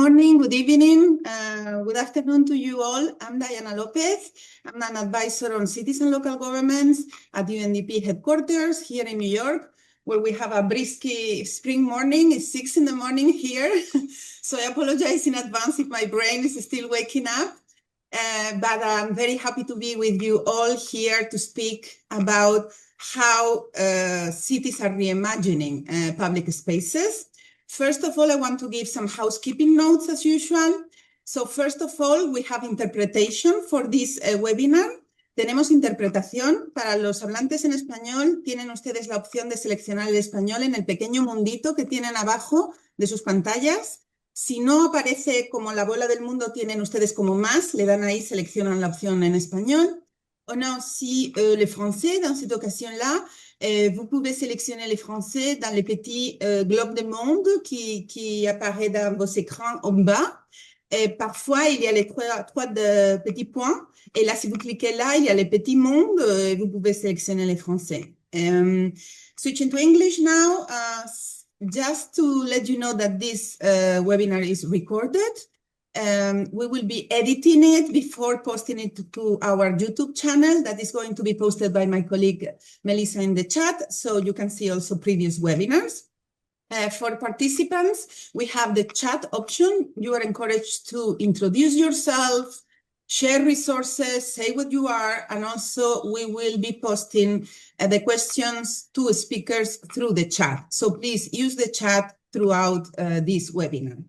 morning, good evening, good afternoon to you all. I'm Diana Lopez. I'm an advisor on cities and local governments at UNDP headquarters here in New York, where we have a brisk spring morning. It's 6 in the morning here. So I apologize in advance if my brain is still waking up. But I'm very happy to be with you all here to speak about how cities are reimagining public spaces. First of all, I want to give some housekeeping notes as usual. So first of all, we have interpretation for this webinar. Tenemos interpretación. Para los hablantes en español, tienen ustedes la opción de seleccionar el español en el pequeño mundito que tienen abajo de sus pantallas. Si no aparece como la bola del mundo, tienen ustedes como más, le dan ahí, seleccionan la opción en español. On a aussi le français dans cette occasion-là. Vous pouvez sélectionner les français dans les petits globes de monde qui apparaît dans vos écrans en bas. Et parfois, il y a les trois petits points. Et là, si vous cliquez là, il y a les petits mondes. Vous pouvez sélectionner les français. Switching to English now. Just to let you know that this webinar is recorded. We will be editing it before posting it to our YouTube channel that is going to be posted by my colleague Melissa in the chat, so you can see also previous webinars. For participants, we have the chat option. You are encouraged to introduce yourself, share resources, say what you are, and also we will be posting the questions to speakers through the chat. So please use the chat throughout this webinar.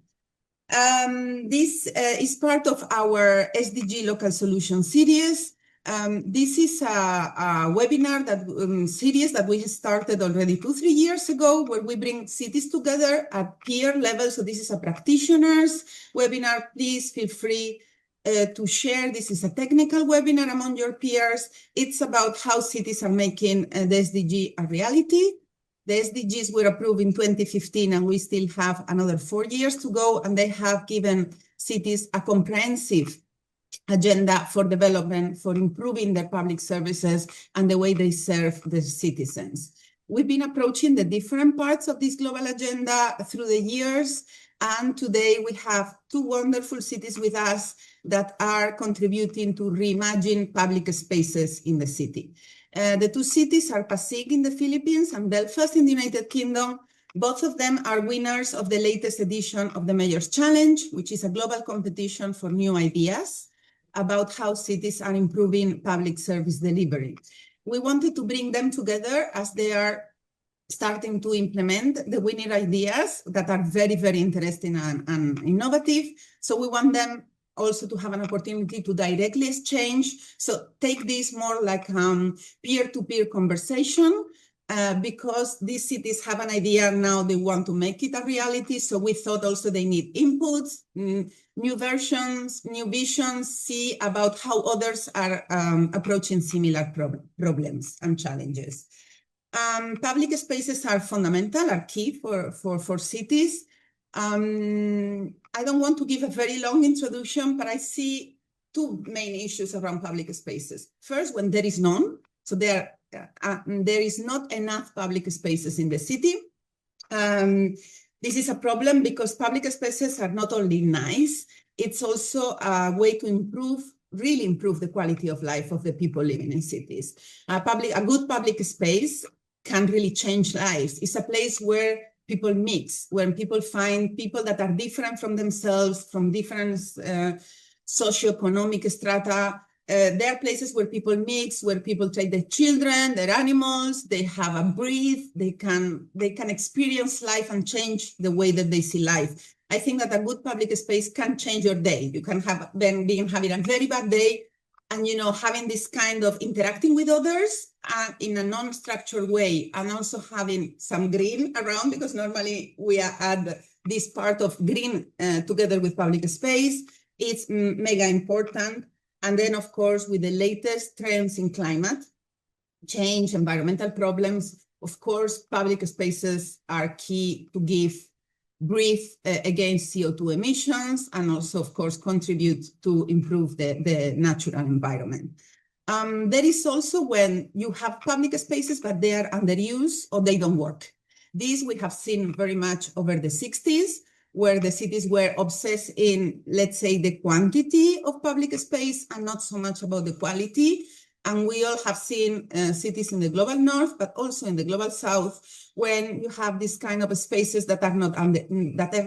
This is part of our SDG Local Solution series. This is a webinar series that we started already 2-3 years ago, where we bring cities together at peer level. So this is a practitioners webinar. Please feel free to share. This is a technical webinar among your peers. It's about how cities are making the SDG a reality. The SDGs were approved in 2015, and we still have another 4 years to go, and they have given cities a comprehensive agenda for development, for improving their public services and the way they serve their citizens. We've been approaching the different parts of this global agenda through the years, and today we have 2 wonderful cities with us that are contributing to reimagine public spaces in the city. The 2 cities are Pasig in the Philippines and Belfast in the United Kingdom. Both of them are winners of the latest edition of the Mayor's Challenge, which is a global competition for new ideas about how cities are improving public service delivery. We wanted to bring them together as they are starting to implement the winning ideas that are very, very interesting and innovative. So we want them also to have an opportunity to directly exchange. So take this more like peer-to-peer conversation because these cities have an idea now, they want to make it a reality. So we thought also they need inputs, new versions, new visions, see about how others are approaching similar problems and challenges. Public spaces are fundamental, are key for cities. I don't want to give a very long introduction, but I see 2 main issues around public spaces. First, when there is none, so there is not enough public spaces in the city. This is a problem because public spaces are not only nice, it's also a way to really improve the quality of life of the people living in cities. A good public space can really change lives. It's a place where people mix, when people find people that are different from themselves, from different socioeconomic strata. There are places where people mix, where people take their children, their animals, they have a breathe, they can experience life and change the way that they see life. I think that a good public space can change your day. You can have been having a very bad day, and having this kind of interacting with others in a non-structured way, and also having some green around, because normally we add this part of green together with public space. It's mega important. And then, of course, with the latest trends in climate change, environmental problems, of course, public spaces are key to breathe against CO2 emissions, and also, of course, contribute to improve the natural environment. There is also when you have public spaces, but they are underused or they don't work. This we have seen very much over the 60s. where the cities were obsessed in, let's say, the quantity of public space and not so much about the quality. And we all have seen cities in the global north, but also in the global south, when you have this kind of spaces that are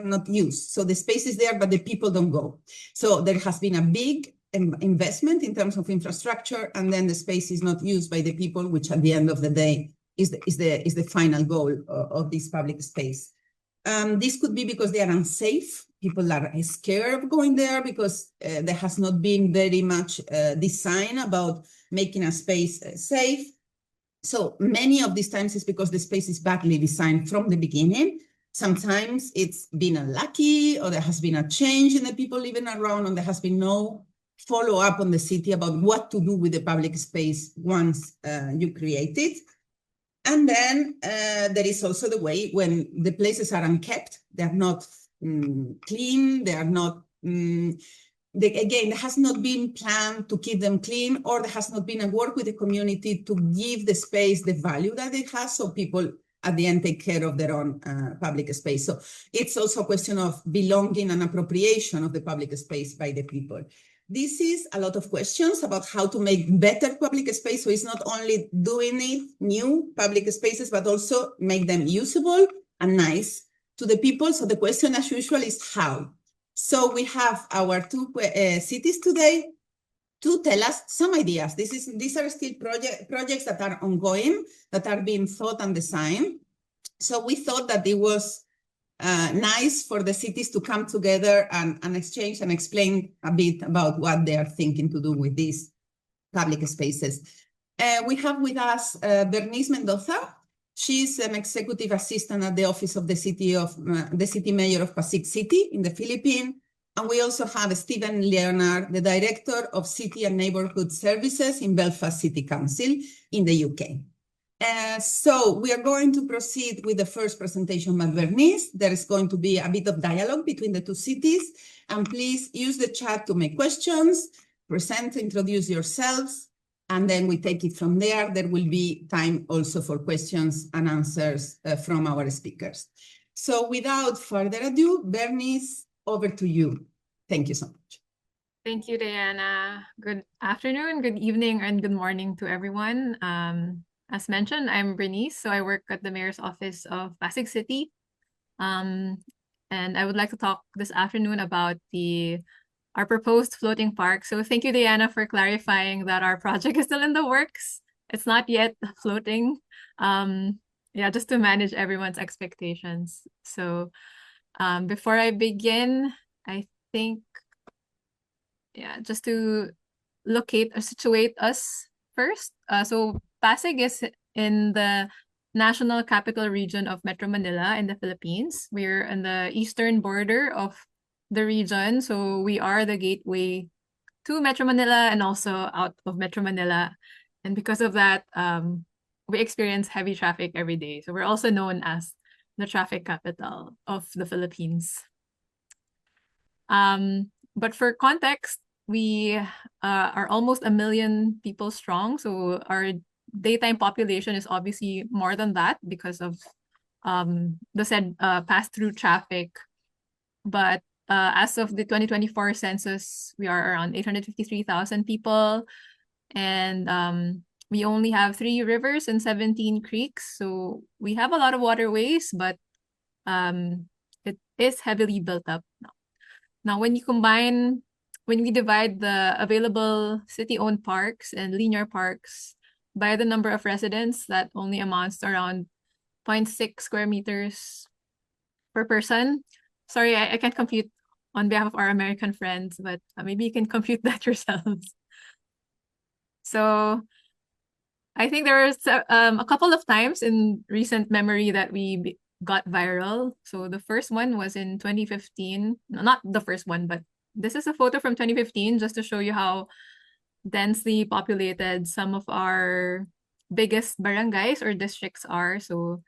not used. So the space is there, but the people don't go. So there has been a big investment in terms of infrastructure, and then the space is not used by the people, which at the end of the day is the final goal of this public space. This could be because they are unsafe. People are scared of going there because there has not been very much design about making a space safe. So many of these times it's because the space is badly designed from the beginning. Sometimes it's been unlucky, or there has been a change in the people living around, and there has been no follow up on the city about what to do with the public space once you create it. And then there is also the way when the places are unkept, they are not clean, they are not, again, there has not been planned to keep them clean, or there has not been a work with the community to give the space the value that it has, so people at the end take care of their own public space. So it's also a question of belonging and appropriation of the public space by the people. This is a lot of questions about how to make better public space. So it's not only doing it, new public spaces, but also make them usable and nice to the people. So the question as usual is how. So we have our two cities today to tell us some ideas. These are still projects that are ongoing, that are being thought and designed. So we thought that it was nice for the cities to come together and exchange and explain a bit about what they are thinking to do with these public spaces. We have with us Bernice Mendoza. She's an executive assistant at the office of the city mayor of Pasig City in the Philippines. And we also have Stephen Leonard, the director of City and Neighborhood Services in Belfast City Council in the UK. So we are going to proceed with the first presentation by Bernice. There is going to be a bit of dialogue between the two cities. And please use the chat to make questions, present, introduce yourselves, and then we take it from there. There will be time also for questions and answers from our speakers. So without further ado, Bernice, over to you. Thank you so much. Thank you, Diana. Good afternoon, good evening, and good morning to everyone. As mentioned, I'm Bernice, so I work at the Mayor's Office of Pasig City. And I would like to talk this afternoon about our proposed floating park. So thank you, Diana, for clarifying that our project is still in the works. It's not yet floating. Yeah, just to manage everyone's expectations. So before I begin, I think, yeah, just to locate or situate us first. So Pasig is in the National Capital Region of Metro Manila in the Philippines. We're on the eastern border of the region, so we are the gateway to Metro Manila and also out of Metro Manila. And because of that, we experience heavy traffic every day. So we're also known as the traffic capital of the Philippines. But for context, we are almost 1 million people strong. So our daytime population is obviously more than that because of the said pass-through traffic. But as of the 2024 census, we are around 853,000 people. And we only have 3 rivers and 17 creeks. So we have a lot of waterways, but it is heavily built up now. Now, when we divide the available city-owned parks and linear parks by the number of residents, that only amounts to around 0.6 square meters per person. Sorry, I can't compute on behalf of our American friends, but maybe you can compute that yourselves. So I think there was a couple of times in recent memory that we got viral. So the first one was in 2015. No, not the first one, but this is a photo from 2015 just to show you how densely populated some of our biggest barangays or districts are. So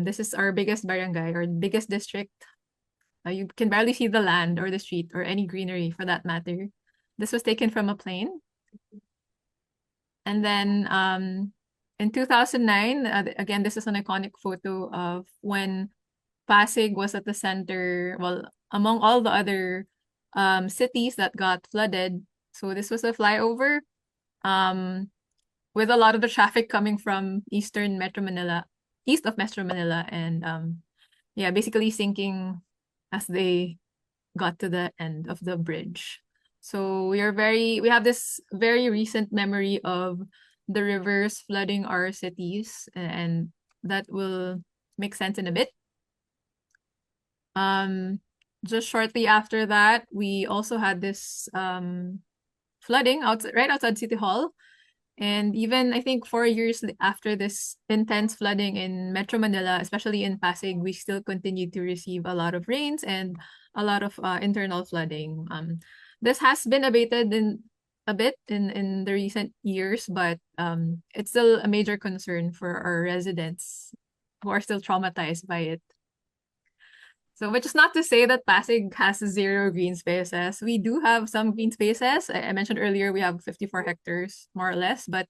this is our biggest barangay or biggest district. You can barely see the land or the street or any greenery for that matter. This was taken from a plane. And then in 2009, again, this is an iconic photo of when Pasig was at the center, well, among all the other cities that got flooded. So this was a flyover with a lot of the traffic coming from east of Metro Manila, and yeah, basically sinking as they got to the end of the bridge. So we have this very recent memory of the rivers flooding our cities, and that will make sense in a bit. Just shortly after that, we also had this flooding right outside City Hall. And even I think 4 years after this intense flooding in Metro Manila, especially in Pasig, we still continued to receive a lot of rains and a lot of internal flooding. This has been abated a bit in the recent years, but it's still a major concern for our residents who are still traumatized by it. So, which is not to say that Pasig has zero green spaces. We do have some green spaces. I mentioned earlier we have 54 hectares, more or less, but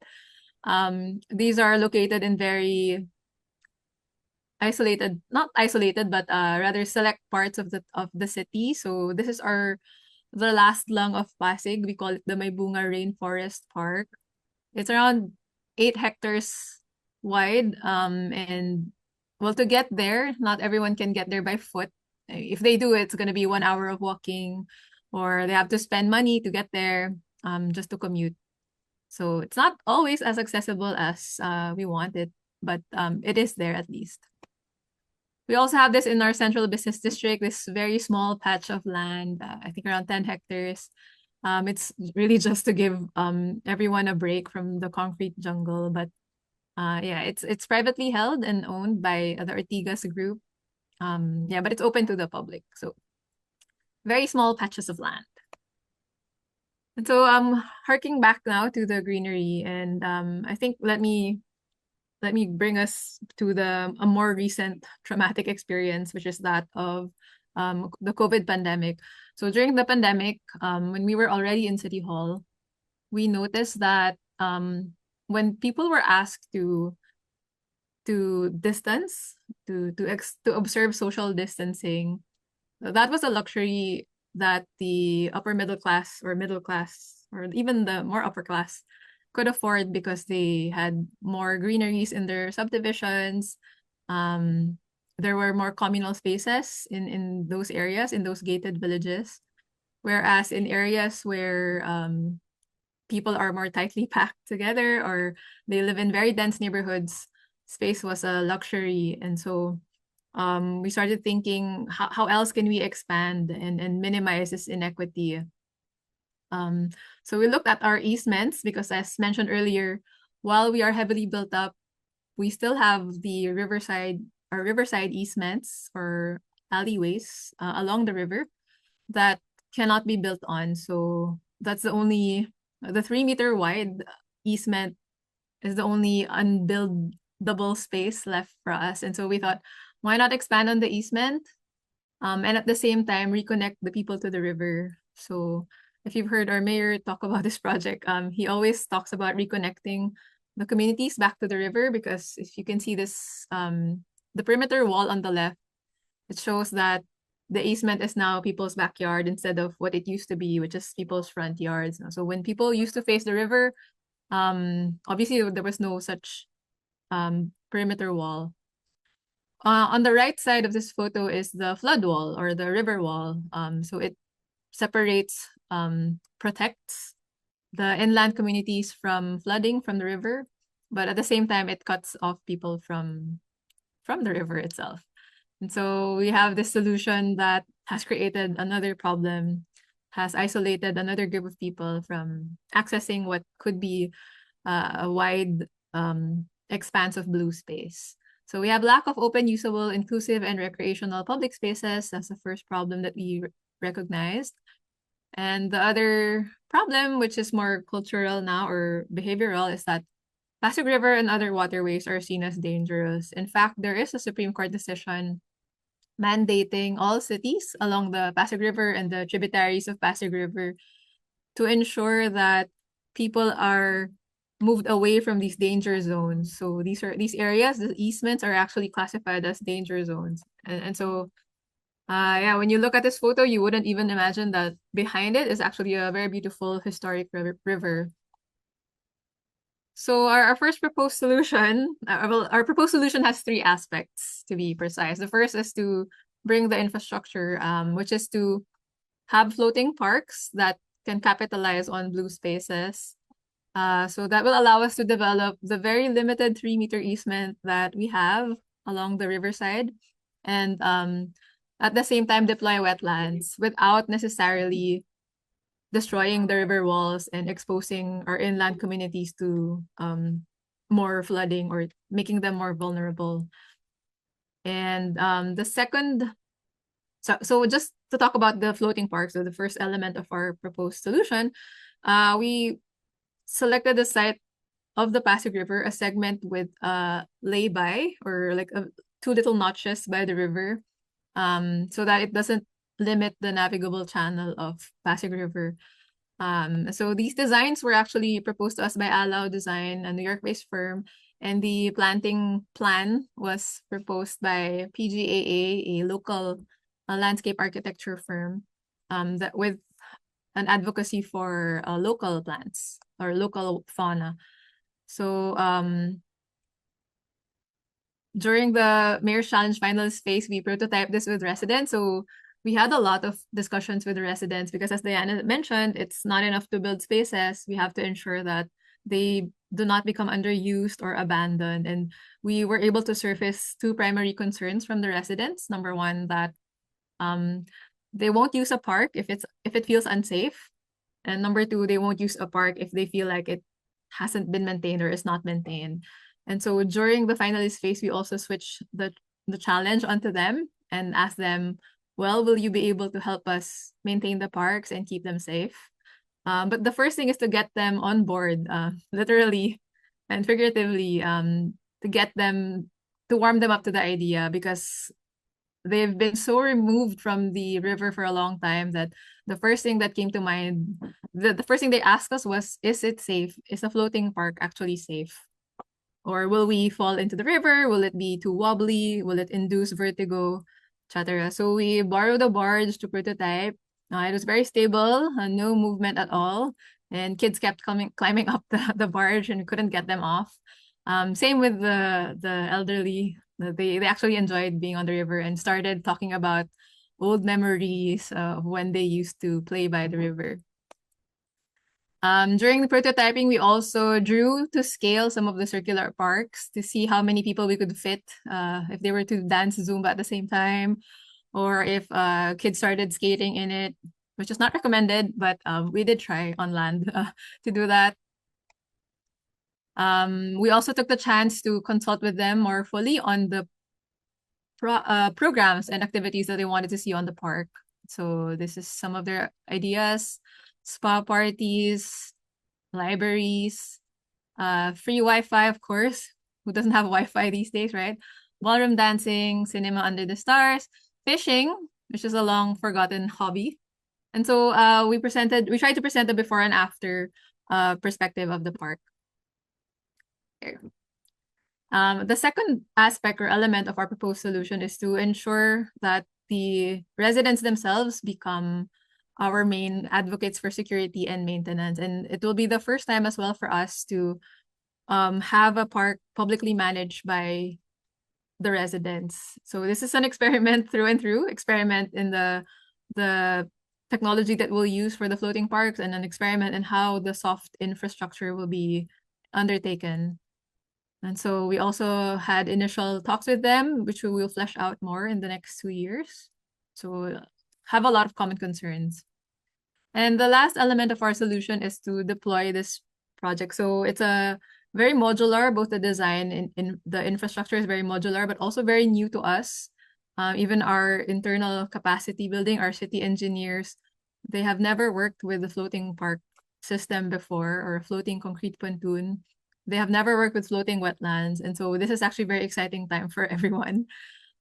these are located in very isolated, not isolated, but rather select parts of the city. So this is the last lung of Pasig. We call it the Maybunga Rainforest Park. It's around 8 hectares wide. And well, to get there, not everyone can get there by foot. If they do, it's going to be 1 hour of walking, or they have to spend money to get there just to commute. So it's not always as accessible as we want it, but it is there at least. We also have this in our central business district, this very small patch of land, I think around 10 hectares. It's really just to give everyone a break from the concrete jungle, but yeah, it's privately held and owned by the Ortigas group. Yeah, but it's open to the public. So very small patches of land. And so harking back now to the greenery, and I think let me bring us to a more recent traumatic experience, which is that of the COVID pandemic. So during the pandemic, when we were already in City Hall, we noticed that when people were asked to distance, to observe social distancing, that was a luxury that the upper middle class or even the more upper class could afford because they had more greeneries in their subdivisions. There were more communal spaces in those areas, in those gated villages. Whereas in areas where people are more tightly packed together or they live in very dense neighborhoods, space was a luxury. And so we started thinking, how else can we expand and minimize this inequity? So we looked at our easements because, as mentioned earlier, while we are heavily built up, we still have our riverside easements or alleyways along the river that cannot be built on. So that's the 3-meter wide easement is the only unbuildable space left for us. And so we thought, why not expand on the easement? And at the same time, reconnect the people to the river. So if you've heard our mayor talk about this project, he always talks about reconnecting the communities back to the river, because if you can see this, the perimeter wall on the left, it shows that the easement is now people's backyard instead of what it used to be, which is people's front yards. So when people used to face the river, obviously there was no such perimeter wall. On the right side of this photo is the flood wall or the river wall. So it separates, protects the inland communities from flooding from the river, but at the same time, it cuts off people from the river itself. And so we have this solution that has created another problem, has isolated another group of people from accessing what could be a wide expanse of blue space. So we have lack of open, usable, inclusive, and recreational public spaces. That's the first problem that we recognized. And the other problem, which is more cultural now or behavioral, is that Pasig River and other waterways are seen as dangerous. In fact, there is a Supreme Court decision mandating all cities along the Pasig River and the tributaries of Pasig River to ensure that people are moved away from these danger zones. So these areas, the easements are actually classified as danger zones. And so yeah, when you look at this photo, you wouldn't even imagine that behind it is actually a very beautiful historic river. So our first proposed solution, well, our proposed solution has three aspects, to be precise. The first is to bring the infrastructure, which is to have floating parks that can capitalize on blue spaces. So that will allow us to develop the very limited 3-meter easement that we have along the riverside, and at the same time deploy wetlands without necessarily destroying the river walls and exposing our inland communities to more flooding or making them more vulnerable. And the second, so just to talk about the floating park, so the first element of our proposed solution, we selected the site of the Pasig River, a segment with lay-by, or like two little notches by the river, so that it doesn't limit the navigable channel of Pasig River. So these designs were actually proposed to us by Allow Design, a New York-based firm, and the planting plan was proposed by PGAA, a local landscape architecture firm, that with an advocacy for local plants or local fauna. So during the Mayor's Challenge finals phase, we prototyped this with residents. So we had a lot of discussions with the residents because, as Diana mentioned, it's not enough to build spaces. We have to ensure that they do not become underused or abandoned. And we were able to surface two primary concerns from the residents. Number one, that they won't use a park if it feels unsafe. And number two, they won't use a park if they feel like it hasn't been maintained or is not maintained. And so during the finalist phase, we also switched the challenge onto them and asked them, well, will you be able to help us maintain the parks and keep them safe? But the first thing is to get them on board, literally and figuratively, to get them, to warm them up to the idea, because they've been so removed from the river for a long time that the first thing that came to mind, the first thing they asked us was, is it safe? Is a floating park actually safe? Or will we fall into the river? Will it be too wobbly? Will it induce vertigo, etc.? So we borrowed a barge to prototype. It was very stable, no movement at all. And kids kept climbing up the barge and couldn't get them off. Same with the elderly. They actually enjoyed being on the river and started talking about old memories of when they used to play by the river. During the prototyping, we also drew to scale some of the circular parks to see how many people we could fit if they were to dance Zumba at the same time, or if kids started skating in it, which is not recommended, but we did try on land to do that. We also took the chance to consult with them more fully on the programs and activities that they wanted to see on the park. So this is some of their ideas: spa parties, libraries, free Wi-Fi, of course. Who doesn't have Wi-Fi these days, right? Ballroom dancing, cinema under the stars, fishing, which is a long forgotten hobby. And so we tried to present the before and after perspective of the park. Here. The second aspect or element of our proposed solution is to ensure that the residents themselves become our main advocates for security and maintenance. And it will be the first time as well for us to have a park publicly managed by the residents. So this is an experiment through and through, experiment in the technology that we'll use for the floating parks, and an experiment in how the soft infrastructure will be undertaken. And so we also had initial talks with them, which we will flesh out more in the next 2 years. So have a lot of common concerns. And the last element of our solution is to deploy this project. So it's a very modular, both the design in the infrastructure is very modular, but also very new to us. Even our internal capacity building, our city engineers, they have never worked with the floating park system before, or a floating concrete pontoon. They have never worked with floating wetlands. And so this is actually a very exciting time for everyone.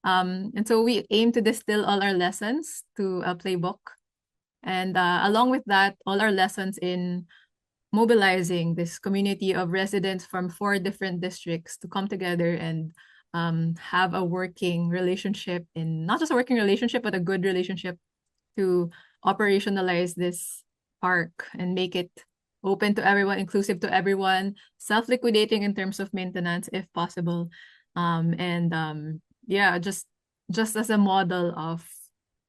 And so we aim to distill all our lessons to a playbook. And along with that, all our lessons in mobilizing this community of residents from 4 different districts to come together and have a working relationship, in not just a working relationship, but a good relationship, to operationalize this park and make it open to everyone, inclusive to everyone, self-liquidating in terms of maintenance if possible. Yeah, just as a model of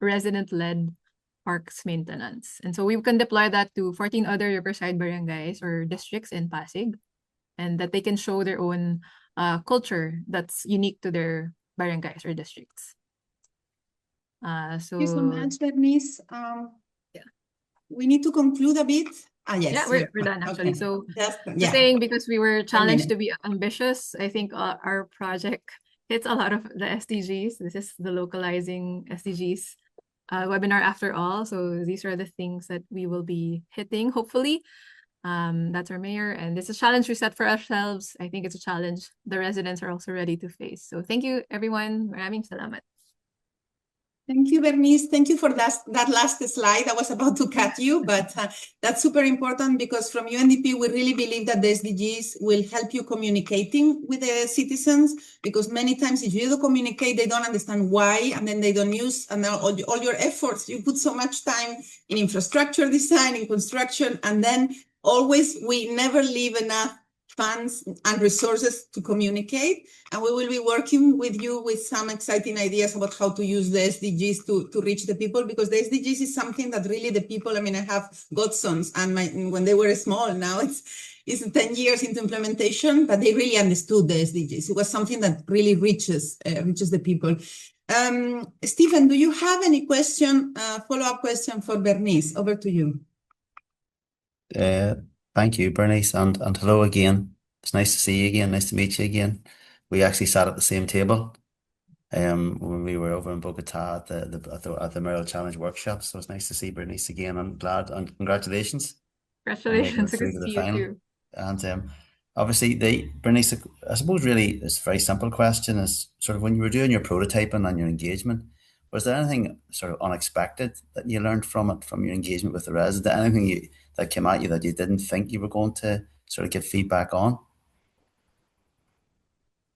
resident-led parks maintenance. And so we can deploy that to 14 other riverside barangays or districts in Pasig, and that they can show their own culture that's unique to their barangays or districts. Thank you so much, So Bernice. yeah. We need to conclude a bit. Yes, Yeah, we're done actually. okay. So Just, saying, because we were challenged to minute. be ambitious, I think our project hits a lot of the SDGs. This is the localizing SDGs webinar after all. So these are the things that we will be hitting, hopefully. That's our mayor, and it's a challenge we set for ourselves. I think it's a challenge the residents are also ready to face. So thank you, everyone. Maraming salamat. Thank you, Bernice. Thank you for that last slide. I was about to cut you, but that's super important, because from UNDP, we really believe that the SDGs will help you communicating with the citizens, because many times if you don't communicate, they don't understand why, and then they don't use, and all your efforts, you put so much time in infrastructure design, in construction, and then always we never leave enough funds and resources to communicate. And we will be working with you with some exciting ideas about how to use the SDGs to reach the people, because the SDGs is something that really the people, I mean, I have godsons, and when they were small, now it's 10 years into implementation, but they really understood the SDGs. It was something that really reaches the people. Stephen, do you have any follow-up question for Bernice? Over to you. Thank you, Bernice, and hello again. It's nice to see you again. Nice to meet you again. We actually sat at the same table when we were over in Bogota at the Merrill Challenge workshop. So it's nice to see Bernice again. I'm glad, and congratulations. Congratulations. Through Good to to the see you final. too. And obviously, Bernice, I suppose really it's a very simple question. Is sort of when you were doing your prototyping and your engagement, was there anything sort of unexpected that you learned from it, from your engagement with the resident? Anything that came at you that you didn't think you were going to sort of give feedback on?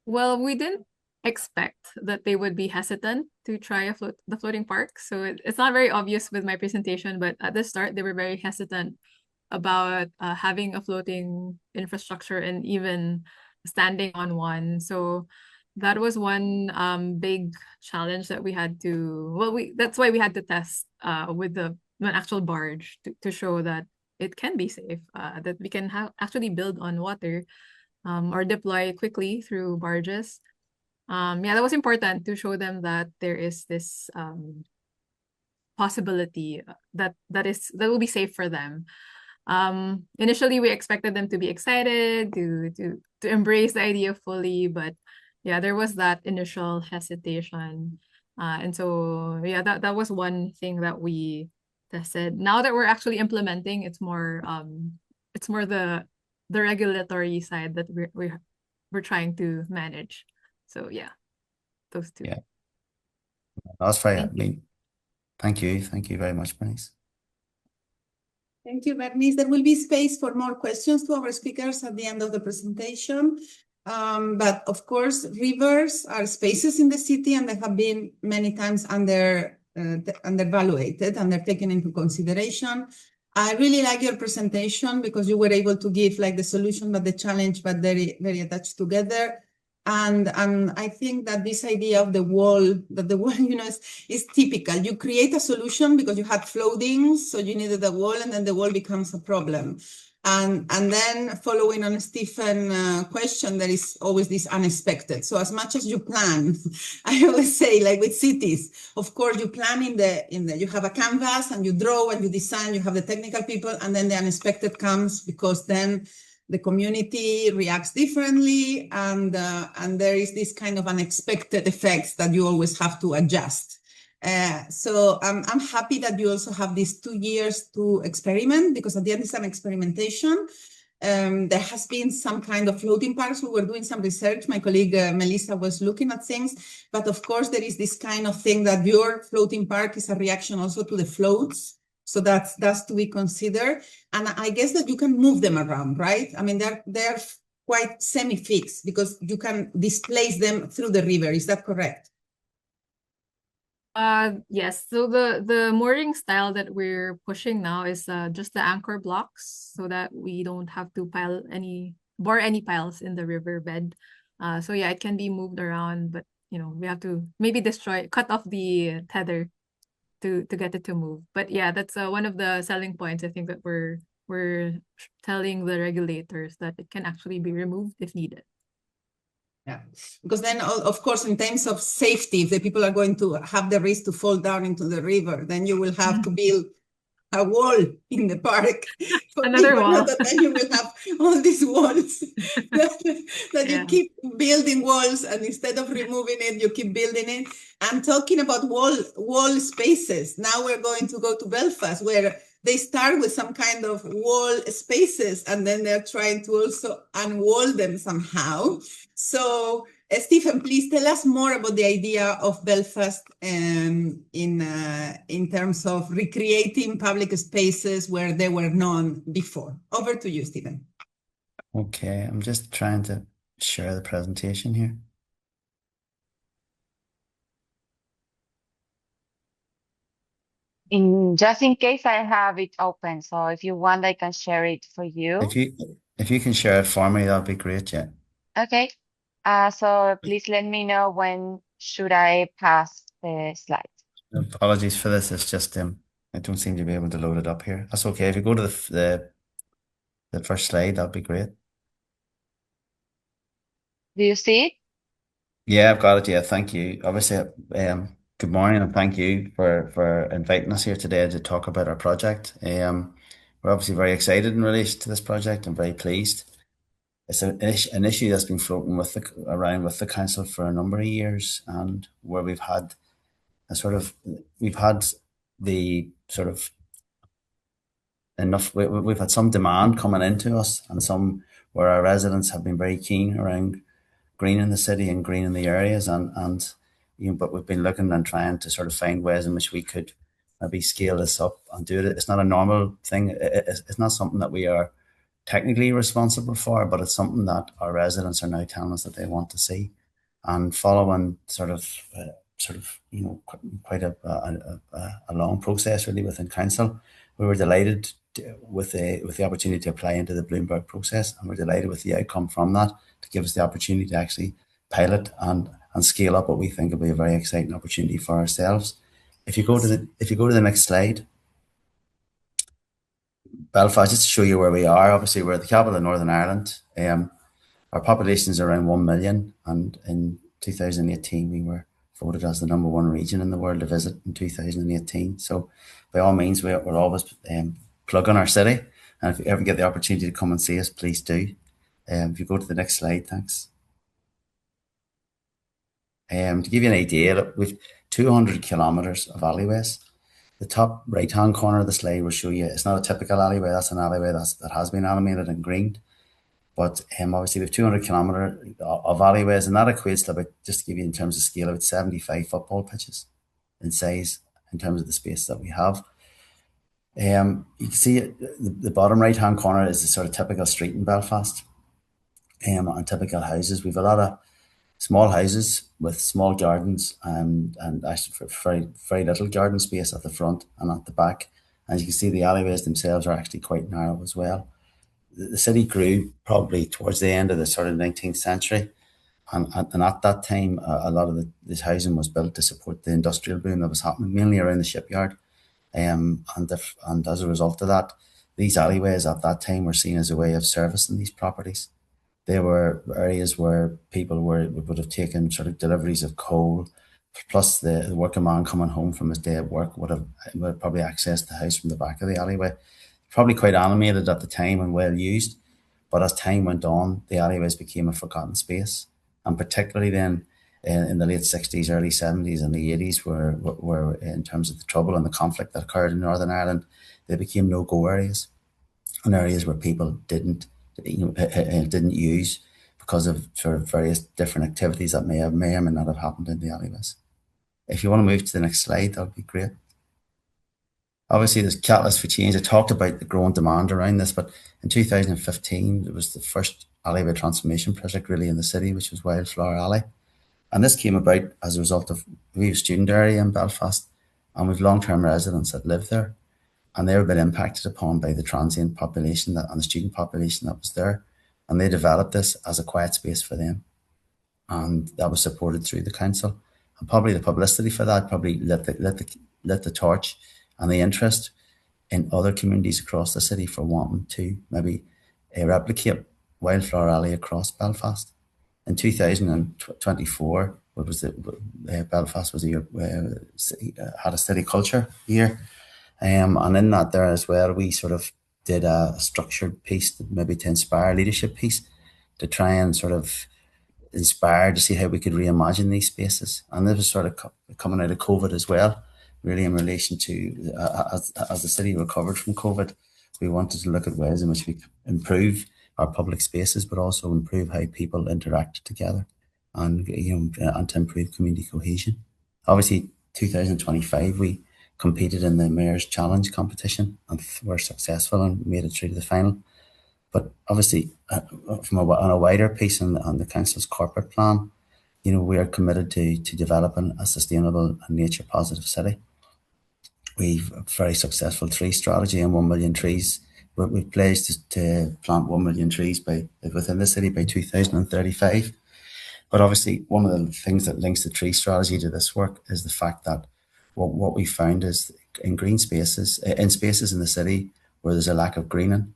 Well, we didn't expect that they would be hesitant to try the floating park. So it's not very obvious with my presentation, but at the start, they were very hesitant about having a floating infrastructure and even standing on one. So that was one big challenge that we had to, that's why we had to test with an actual barge to show that it can be safe, that we can actually build on water or deploy quickly through barges. Yeah, that was important to show them that there is this possibility that will be safe for them. Initially, we expected them to be excited to embrace the idea fully, but yeah, there was that initial hesitation, and so yeah, that was one thing that we tested. Now that we're actually implementing, it's more the regulatory side that we're trying to manage. So yeah, those two. Yeah, that's very. Thank you very much, Bernice. Thank you, Bernice. There will be space for more questions to our speakers at the end of the presentation. But of course, rivers are spaces in the city, and they have been many times undervaluated, taken into consideration. I really like your presentation because you were able to give like the solution, but the challenge, but very, very attached together. And I think that this idea of the wall, is typical. You create a solution because you had flooding, so you needed a wall, and then the wall becomes a problem. And then following on Stephen's question, there is always this unexpected. So as much as you plan, I always say, like with cities, of course you plan you have a canvas and you draw and you design, you have the technical people, and then the unexpected comes, because then the community reacts differently, and there is this kind of unexpected effects that you always have to adjust. So I'm happy that you also have these 2 years to experiment, because at the end it's an experimentation. There has been some kind of floating parks. We were doing some research. My colleague Melissa was looking at things, but of course there is this kind of thing that your floating park is a reaction also to the floats So that's to be considered. And I guess that you can move them around, right? I mean, they're quite semi-fixed because you can displace them through the river. Is that correct? Yes. So the mooring style that we're pushing now is just the anchor blocks, so that we don't have to bore any piles in the riverbed. So yeah, it can be moved around, but we have to maybe cut off the tether to get it to move. But yeah, that's one of the selling points, I think, that we're telling the regulators that it can actually be removed if needed. Yeah, because then, of course, in terms of safety, if the people are going to have the risk to fall down into the river, then you will have to build a wall in the park. Another wall. That then you will have all these walls that you keep building walls, and instead of removing it, you keep building it. And talking about wall spaces, now we're going to go to Belfast, where they start with some kind of wall spaces, and then they're trying to also unwall them somehow. So, Stephen, please tell us more about the idea of Belfast in terms of recreating public spaces where they were none before. Over to you, Stephen. Okay, I'm just trying to share the presentation here. Just in case I have it open, so if you want, I can share it for you. If you can share it for me, that'd be great. Yeah. Okay. So please let me know when should I pass the slides. Apologies for this. It's just I don't seem to be able to load it up here. That's okay. If you go to the first slide, that'd be great. Do you see it? Yeah, I've got it. Yeah, thank you. Obviously, good morning and thank you for inviting us here today to talk about our project. We're obviously very excited in relation to this project and very pleased. It's an issue that's been floating around with the council for a number of years, and where we've had the sort of enough. We've had some demand coming into us, and some where our residents have been very keen around green in the city and green in the areas, and but we've been looking and trying to sort of find ways in which we could maybe scale this up and do it. It's not a normal thing. It's not something that we are technically responsible for, but it's something that our residents are now telling us that they want to see. And following sort of quite a long process really within council, we were delighted with the opportunity to apply into the Bloomberg process, and we're delighted with the outcome from that to give us the opportunity to actually pilot and scale up what we think will be a very exciting opportunity for ourselves. If you go to the next slide, Belfast, just to show you where we are. Obviously, we're the capital of Northern Ireland. Our population is around 1 million, and in 2018 we were voted as the #1 region in the world to visit in 2018. So by all means, we're always plugging our city, and if you ever get the opportunity to come and see us, please do. If you go to the next slide, thanks. To give you an idea, we've 200 kilometres of alleyways. The top right-hand corner of the slide will show you it's not a typical alleyway. That's an alleyway that has been animated and greened. But obviously we have 200 kilometres of alleyways, and that equates to about, just to give you in terms of scale, about 75 football pitches in size in terms of the space that we have. You can see the bottom right-hand corner is the sort of typical street in Belfast, and typical houses. We've a lot of small houses with small gardens, and actually very, very little garden space at the front and at the back. As you can see, the alleyways themselves are actually quite narrow as well. The city grew probably towards the end of the sort of 19th century. And at that time, a lot of this housing was built to support the industrial boom that was happening, mainly around the shipyard. And as a result of that, these alleyways at that time were seen as a way of servicing these properties. There were areas where people would have taken sort of deliveries of coal, plus the working man coming home from his day at work would have probably accessed the house from the back of the alleyway. Probably quite animated at the time and well used, but as time went on, the alleyways became a forgotten space, and particularly then in the late 60s, early 70s, and the 80s, where in terms of the trouble and the conflict that occurred in Northern Ireland, they became no-go areas, and areas where people didn't use because of sort of various different activities that may or may not have happened in the alleyways. If you want to move to the next slide, that would be great. obviously there's catalyst for change. I talked about the growing demand around this, but in 2015, there was the first alleyway transformation project really in the city, which was Wildflower Alley. And this came about as a result of, we have a student area in Belfast, and we've long-term residents that live there, and they were been impacted upon by the transient population and the student population that was there. And they developed this as a quiet space for them. And that was supported through the council. And probably the publicity for that probably lit the torch and the interest in other communities across the city for wanting to maybe replicate Wildflower Alley across Belfast. In 2024, what was it? Belfast was a year, had a city culture year, and in that there as well, we sort of did a structured piece, maybe to inspire a leadership piece, to try and sort of inspire to see how we could reimagine these spaces. And this was sort of coming out of COVID as well, really in relation to as the city recovered from COVID, we wanted to look at ways in which we could improve our public spaces, but also improve how people interact together, and and to improve community cohesion. Obviously, 2025 we competed in the Mayor's Challenge competition and were successful and made it through to the final. But obviously, on a wider piece on the council's corporate plan, we are committed to developing a sustainable and nature positive city. We've a very successful tree strategy and 1 million trees. We've pledged to plant 1 million trees within the city by 2035. But obviously, one of the things that links the tree strategy to this work is the fact that what we found is in green spaces, in spaces in the city where there's a lack of greening,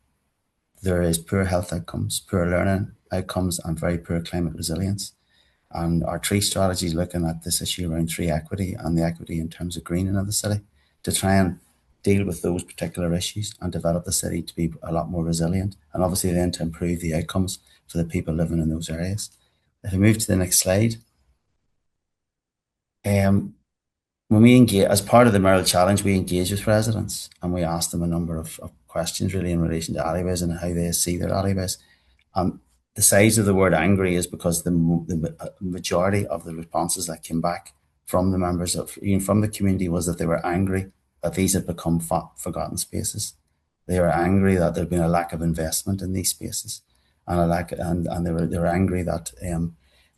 there is poor health outcomes, poor learning outcomes, and very poor climate resilience. And our tree strategy is looking at this issue around tree equity and the equity in terms of greening of the city to try and deal with those particular issues and develop the city to be a lot more resilient, and obviously then to improve the outcomes for the people living in those areas. If we move to the next slide, when we engage as part of the Mayoral Challenge, we engage with residents and we ask them a number of questions really in relation to alleyways and how they see their alleyways. The size of the word angry is because the majority of the responses that came back from the members from the community was that they were angry that these had become forgotten spaces. They were angry that there'd been a lack of investment in these spaces, and they were angry that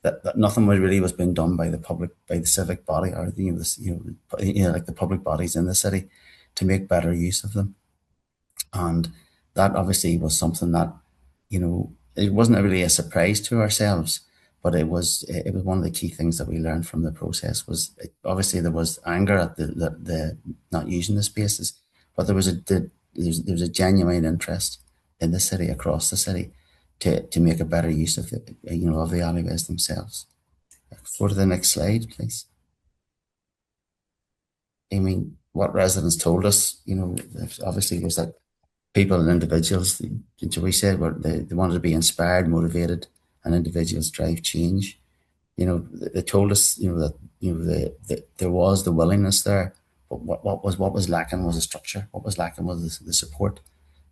that nothing was being done by the public, by the civic body, or like the public bodies in the city to make better use of them. And that obviously was something that it wasn't really a surprise to ourselves, but it was one of the key things that we learned from the process. Was obviously there was anger at the not using the spaces, but there was a genuine interest in the city, across the city, to make a better use of the alleyways themselves. Go to the next slide, please. I mean, what residents told us, obviously was that people and individuals, we said, they wanted to be inspired, motivated, and individuals drive change. They told us, that there was the willingness there, but what was lacking was a structure. What was lacking was the support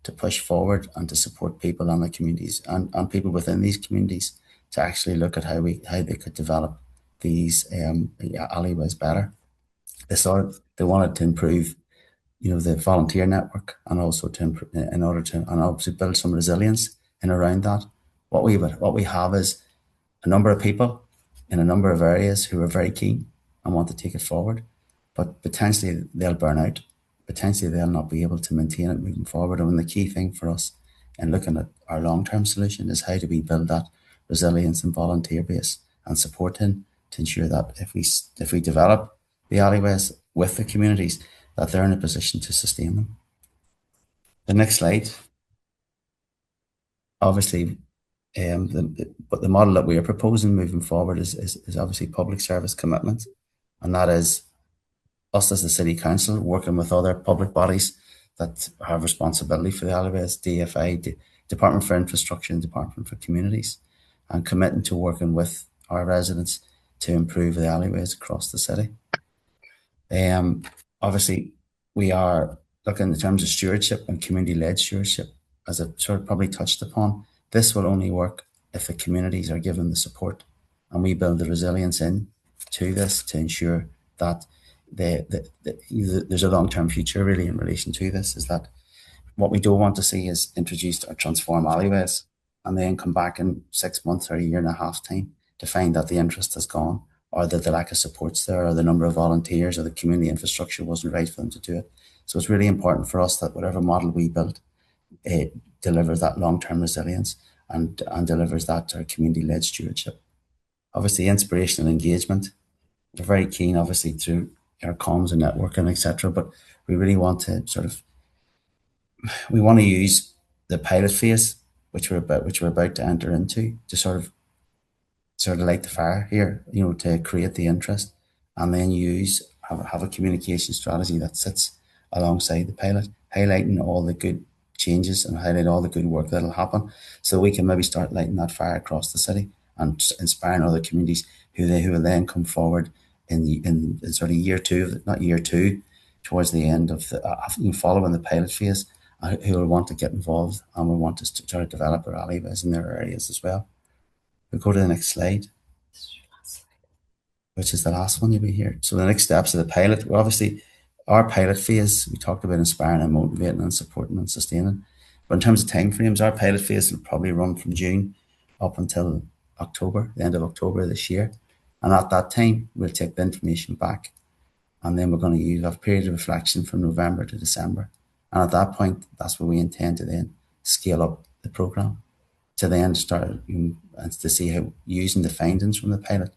to push forward and to support people and the communities and people within these communities to actually look at how they could develop these alleyways better. They wanted to improve the volunteer network, and also in order to obviously build some resilience in around that. What we have is a number of people in a number of areas who are very keen and want to take it forward, but potentially they'll burn out. Potentially they'll not be able to maintain it moving forward. And the key thing for us in looking at our long-term solution is how do we build that resilience and volunteer base and supporting to ensure that if we develop the alleyways with the communities, that they're in a position to sustain them. The next slide. Obviously, but the model that we are proposing moving forward is obviously public service commitment, and that is us as the City Council working with other public bodies that have responsibility for the alleyways, DFI, Department for Infrastructure and Department for Communities, and committing to working with our residents to improve the alleyways across the city. Obviously, we are looking in terms of stewardship and community-led stewardship, as I've sort of probably touched upon. This will only work if the communities are given the support and we build the resilience in to this to ensure that there's a long-term future really in relation to this. Is that what we don't want to see is introduced or transform alleyways and then come back in 6 months or a year and a half time to find that the interest has gone, or that the lack of support's there, or the number of volunteers or the community infrastructure wasn't right for them to do it. So it's really important for us that whatever model we build, it delivers that long-term resilience and delivers that community-led stewardship. Obviously, inspiration and engagement. We're very keen, obviously, through our comms and networking, etc. But we really want to we want to use the pilot phase, which we're about to enter into, to sort of light the fire here, to create the interest, and then have a communication strategy that sits alongside the pilot, highlighting all the good changes and highlight all the good work that'll happen, so we can maybe start lighting that fire across the city and inspiring other communities who will then come forward in sort of year two, not year two, towards the end of the following the pilot phase, who will want to get involved and will want to try to develop their alleyways in their areas as well. We'll go to the next slide, which is the last one you'll be here. So the next steps of the pilot, well, obviously our pilot phase, we talked about inspiring and motivating and supporting and sustaining. But in terms of timeframes, our pilot phase will probably run from June up until October, the end of October this year. And at that time, we'll take the information back. And then we're going to use a period of reflection from November to December. And at that point, that's where we intend to then scale up the programme, to then start and to see how using the findings from the pilot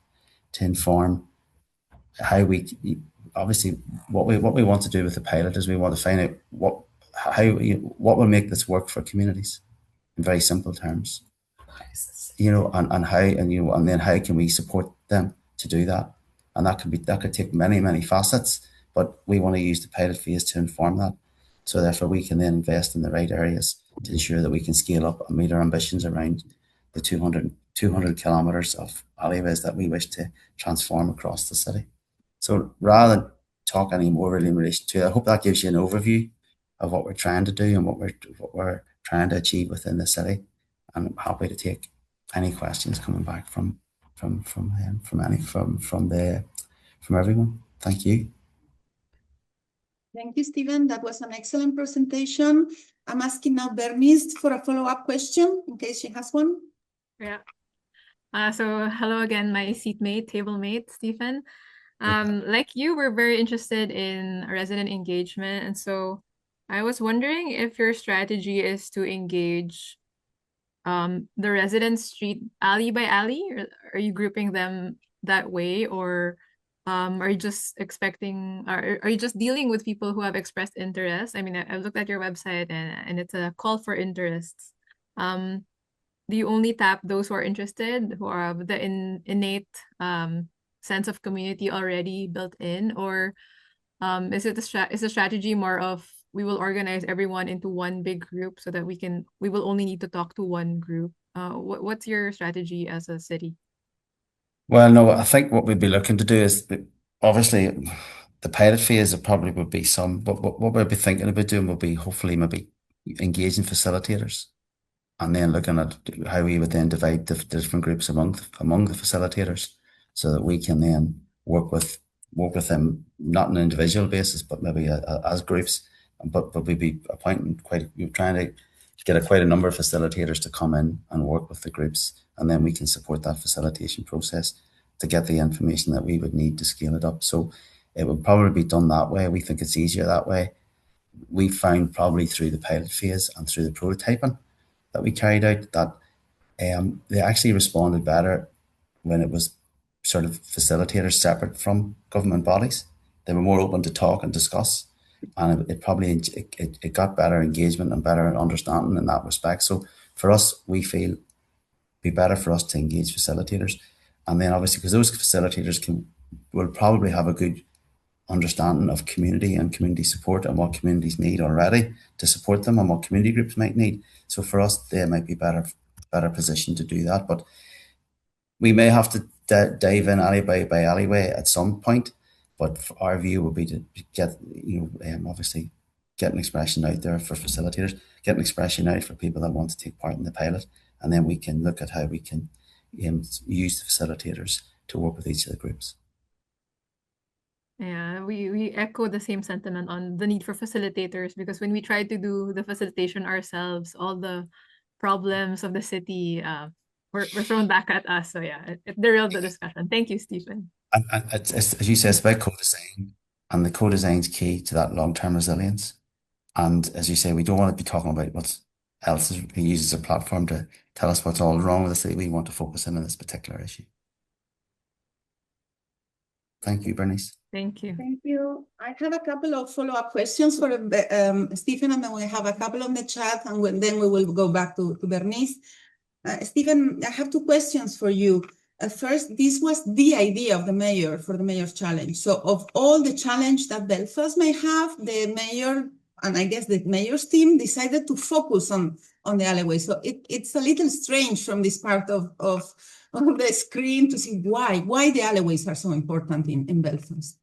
to inform how we, obviously what we want to do with the pilot is we want to find out what will make this work for communities in very simple terms, and then how can we support them to do that. And that could take many facets, but we want to use the pilot phase to inform that. So therefore we can then invest in the right areas to ensure that we can scale up and meet our ambitions around the 200 kilometres of alleyways that we wish to transform across the city. So rather than talk any more really in relation to it, I hope that gives you an overview of what we're trying to do and what we're trying to achieve within the city. And I'm happy to take any questions coming back from everyone. Thank you. Thank you, Stephen. That was an excellent presentation. I'm asking now Bernice for a follow-up question in case she has one. Yeah. So hello again, my seatmate, tablemate, Stephen. Like you, we're very interested in resident engagement. And so I was wondering if your strategy is to engage the residents street alley by alley, or are you grouping them that way, or are you just expecting, or are you just dealing with people who have expressed interest? I mean, I've looked at your website and it's a call for interests. Do you only tap those who are interested, who have the innate sense of community already built in, or is the strategy more of we will organize everyone into one big group so that we will only need to talk to one group? What's your strategy as a city? Well, no, I think what we'd be looking to do is, obviously the pilot phase probably would be some, but what we'd be thinking about doing would be hopefully maybe engaging facilitators, and then looking at how we would then divide the different groups among the facilitators, so that we can then work with them, not on an individual basis, but maybe as groups. But we'd be appointing trying to get quite a number of facilitators to come in and work with the groups, and then we can support that facilitation process to get the information that we would need to scale it up. So it would probably be done that way. We think it's easier that way. We found probably through the pilot phase and through the prototyping that we carried out that they actually responded better when it was sort of facilitators separate from government bodies. They were more open to talk and discuss, and it got better engagement and better understanding in that respect. So for us, we feel it'd be better for us to engage facilitators, and then obviously because those facilitators will probably have a good understanding of community and community support and what communities need already to support them and what community groups might need. So for us, they might be better positioned to do that. But we may have to dive in alleyway by alleyway at some point. But our view would be to get, obviously get an expression out there for facilitators, get an expression out for people that want to take part in the pilot, and then we can look at how we can use the facilitators to work with each of the groups. Yeah, we echo the same sentiment on the need for facilitators, because when we try to do the facilitation ourselves, all the problems of the city were thrown back at us. So yeah, it derailed the discussion. Thank you, Stephen. And it's, as you say, it's about co-design, and the co-design is key to that long-term resilience. And as you say, we don't want to be talking about what else is being used as a platform to tell us what's all wrong with the city. We want to focus in on this particular issue. Thank you, Bernice. Thank you. Thank you. I have a couple of follow-up questions for Stephen, and then we have a couple on the chat, and then we will go back to Bernice. Stephen, I have two questions for you. First, this was the idea of the mayor for the mayor's challenge. So of all the challenge that Belfast may have, the mayor, and I guess the mayor's team, decided to focus on the alleyway. So it's a little strange from this part of the screen to see why the alleyways are so important in Belfast.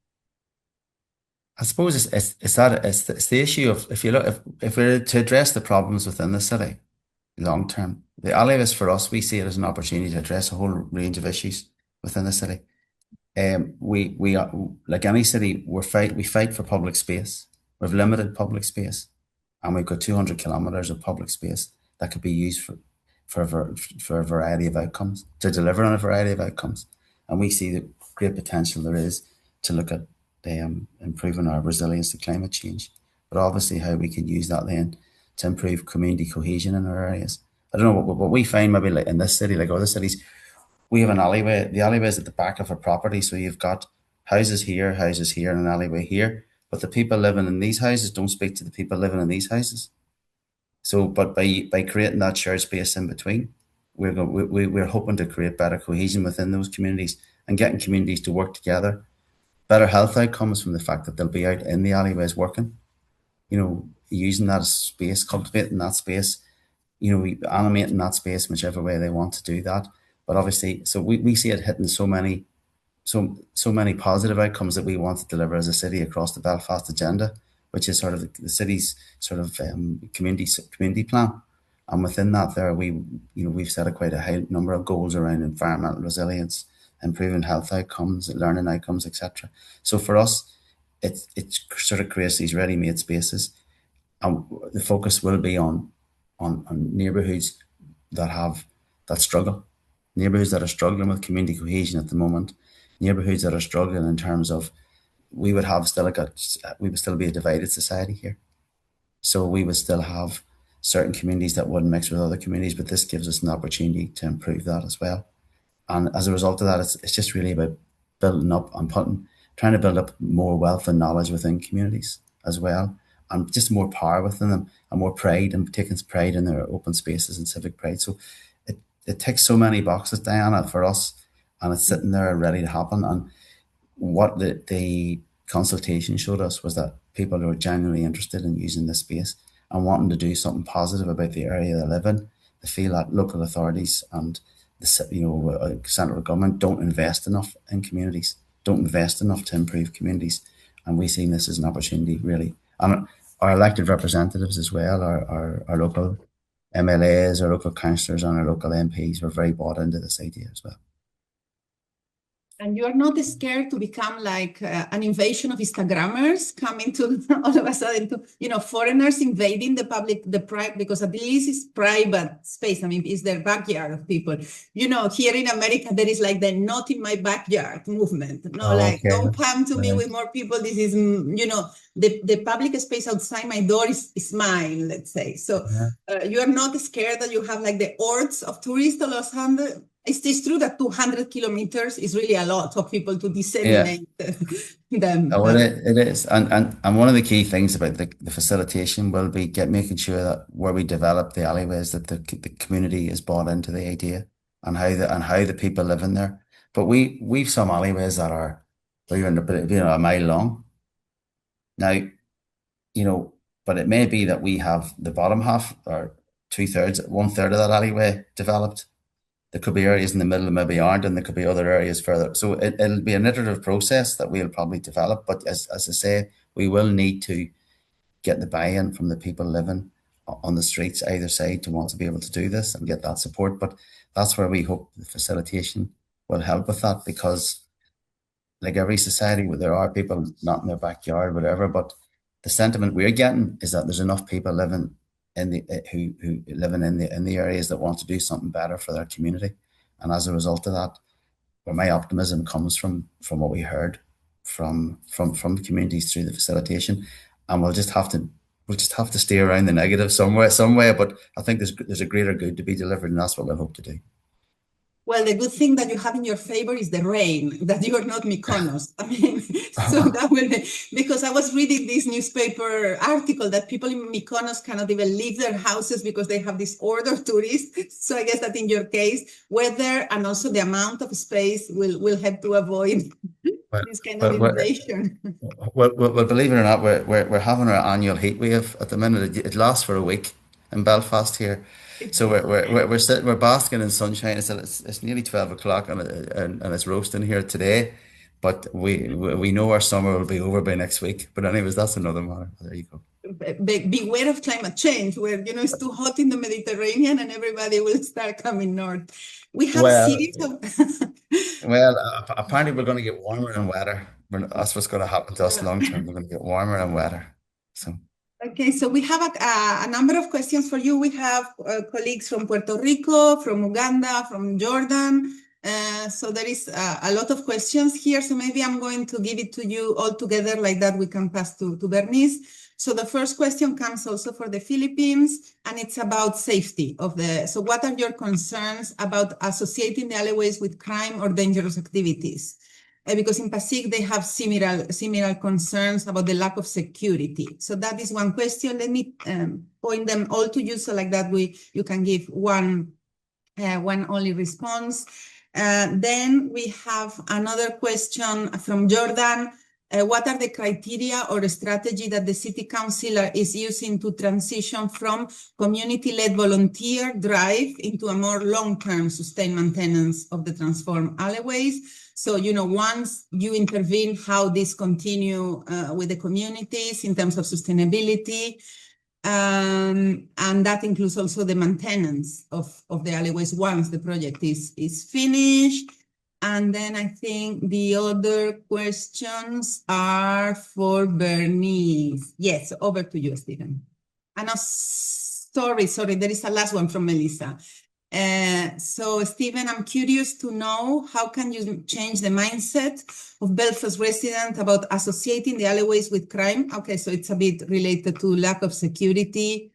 I suppose it's the issue of, if you look, if we're to address the problems within the city long term, the alleyways for us, we see it as an opportunity to address a whole range of issues within the city. We are, like any city, we fight for public space. We've limited public space, and we've got 200 kilometers of public space that could be used for a variety of outcomes, to deliver on a variety of outcomes. And we see the great potential there is to look at improving our resilience to climate change, but obviously how we can use that then to improve community cohesion in our areas. I don't know what we find, maybe like in this city, like other cities, we have an alleyway. The alleyway is at the back of a property, so you've got houses here, and an alleyway here. But the people living in these houses don't speak to the people living in these houses. So, but by creating that shared space in between, we're hoping to create better cohesion within those communities and getting communities to work together. Better health outcomes from the fact that they'll be out in the alleyways working, using that space, cultivating that space, animating that space in whichever way they want to do that. But obviously, so we see it hitting so many positive outcomes that we want to deliver as a city across the Belfast agenda, which is sort of the city's sort of community plan. And within that, we've set quite a high number of goals around environmental resilience, improving health outcomes, learning outcomes, etc. So for us, it sort of creates these ready-made spaces, and the focus will be on neighbourhoods that struggle, neighbourhoods that are struggling with community cohesion at the moment, neighbourhoods that are struggling in terms of we would still be a divided society here. So we would still have certain communities that wouldn't mix with other communities, but this gives us an opportunity to improve that as well. And as a result of that, it's just really about building up and trying to build up more wealth and knowledge within communities as well, and just more power within them, and more pride, and taking pride in their open spaces and civic pride. So it ticks so many boxes, Diana, for us, and it's sitting there ready to happen. And what the consultation showed us was that people who are genuinely interested in using this space and wanting to do something positive about the area they live in, they feel that local authorities and the central government don't invest enough in communities, don't invest enough to improve communities. And we see this as an opportunity, really. And our elected representatives as well, our local MLAs, our local councillors, and our local MPs were very bought into this idea as well. And you are not scared to become like an invasion of Instagrammers coming to all of a sudden to, foreigners invading the private, because at least it's private space. I mean, it's their backyard of people. Here in America, there is like the not in my backyard movement. Don't come to me with more people. This is, the public space outside my door is mine, let's say. So you are not scared that you have like the hordes of tourists all of a sudden. It's true that 200 kilometers is really a lot of people to disseminate them. Oh, it is. And one of the key things about the facilitation will be making sure that where we develop the alleyways, that the community is bought into the idea and how the people live in there. But we've some alleyways that are even a mile long. Now, but it may be that we have the bottom half or 2/3, 1/3 of that alleyway developed. There could be areas in the middle that maybe aren't, and there could be other areas further. So it'll be an iterative process that we'll probably develop. But as I say, we will need to get the buy-in from the people living on the streets either side to want to be able to do this and get that support. But that's where we hope the facilitation will help with that, because like every society, where there are people not in their backyard, whatever, but the sentiment we're getting is that there's enough people living in the who living in the areas that want to do something better for their community, and as a result of that, where my optimism comes from what we heard from the communities through the facilitation, and we'll just have to stay around the negative some way. But I think there's a greater good to be delivered, and that's what we'll hope to do. Well, the good thing that you have in your favor is the rain, that you are not Mykonos. I mean, so that will be, because I was reading this newspaper article that people in Mykonos cannot even leave their houses because they have this order tourists. So I guess that in your case, weather and also the amount of space will help to avoid this kind of inundation. Well, believe it or not, we're having our annual heat wave at the minute. It lasts for a week in Belfast here. So we're basking in sunshine. It's nearly 12 o'clock and it's roasting here today, but we know our summer will be over by next week. But anyways, that's another matter. There you go. Beware of climate change, where it's too hot in the Mediterranean and everybody will start coming north. We have a series of apparently we're going to get warmer and wetter. That's what's going to happen to us long term. We're going to get warmer and wetter. So. Okay, so we have a number of questions for you. We have colleagues from Puerto Rico, from Uganda, from Jordan. So there is a lot of questions here. So maybe I'm going to give it to you all together, like that we can pass to Bernice. So the first question comes also for the Philippines, and it's about safety of so what are your concerns about associating the alleyways with crime or dangerous activities? Because in Pasig, they have similar concerns about the lack of security. So that is one question. Let me point them all to you, so like that you can give one only response. Then we have another question from Jordan. What are the criteria or strategy that the city councilor is using to transition from community-led volunteer drive into a more long-term sustained maintenance of the transformed alleyways? So, once you intervene, how this continue with the communities in terms of sustainability. And that includes also the maintenance of the alleyways once the project is finished. And then I think the other questions are for Bernice. Yes, over to you, Stephen. And sorry, there is a last one from Melissa. So Stephen, I'm curious to know, how can you change the mindset of Belfast residents about associating the alleyways with crime? Okay, so it's a bit related to lack of security.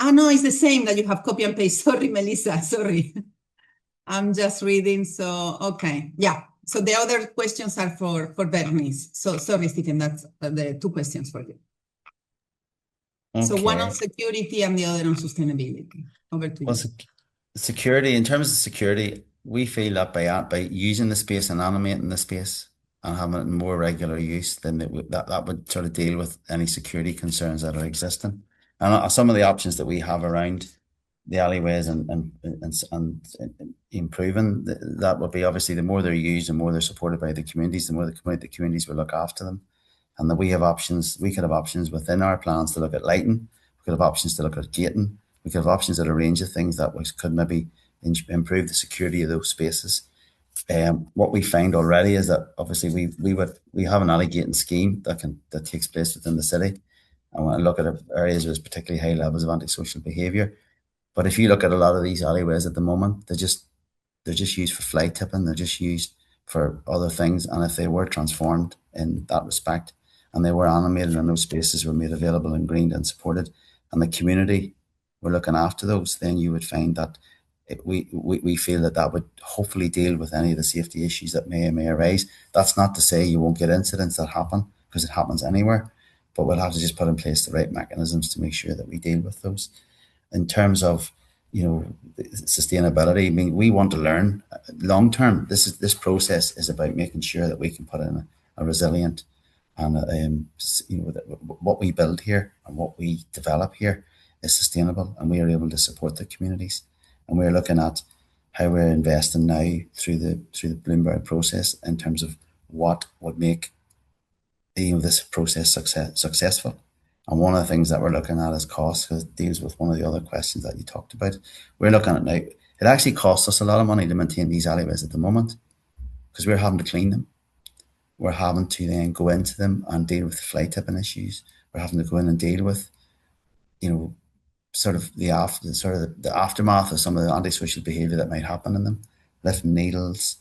No, it's the same that you have copy and paste. Sorry, Melissa, sorry. I'm just reading, so, okay, yeah. So the other questions are for Bernice. So sorry, Stephen, that's the two questions for you. Okay. So one on security and the other on sustainability. Over to you. Security, in terms of security, we feel that by using the space and animating the space and having it in more regular use, then that would sort of deal with any security concerns that are existing. And some of the options that we have around the alleyways and improving that would be, obviously, the more they're used and more they're supported by the communities, the more the communities will look after them. And that we have options, we could have options within our plans to look at lighting, we could have options to look at gating, we could have options at a range of things that could maybe improve the security of those spaces. What we find already is that, obviously, we have an alley gating scheme that takes place within the city. And when I look at areas with particularly high levels of antisocial behaviour. But if you look at a lot of these alleyways at the moment, they're just used for fly tipping, they're just used for other things. And if they were transformed in that respect, and they were animated, and those spaces were made available and greened and supported, and the community were looking after those, then you would find that we feel that would hopefully deal with any of the safety issues that may arise. That's not to say you won't get incidents that happen, because it happens anywhere, but we'll have to just put in place the right mechanisms to make sure that we deal with those. In terms of sustainability, I mean, we want to learn long term. This process is about making sure that we can put in a resilient and what we build here and what we develop here is sustainable, and we are able to support the communities. And we're looking at how we're investing now through the Bloomberg process in terms of what would make this process successful. And one of the things that we're looking at is cost, because it deals with one of the other questions that you talked about. We're looking at now, it actually costs us a lot of money to maintain these alleyways at the moment, because we're having to clean them. we're having to then go into them and deal with fly tipping issues. We're having to go in and deal with, sort of the aftermath of some of the antisocial behaviour that might happen in them, lifting needles,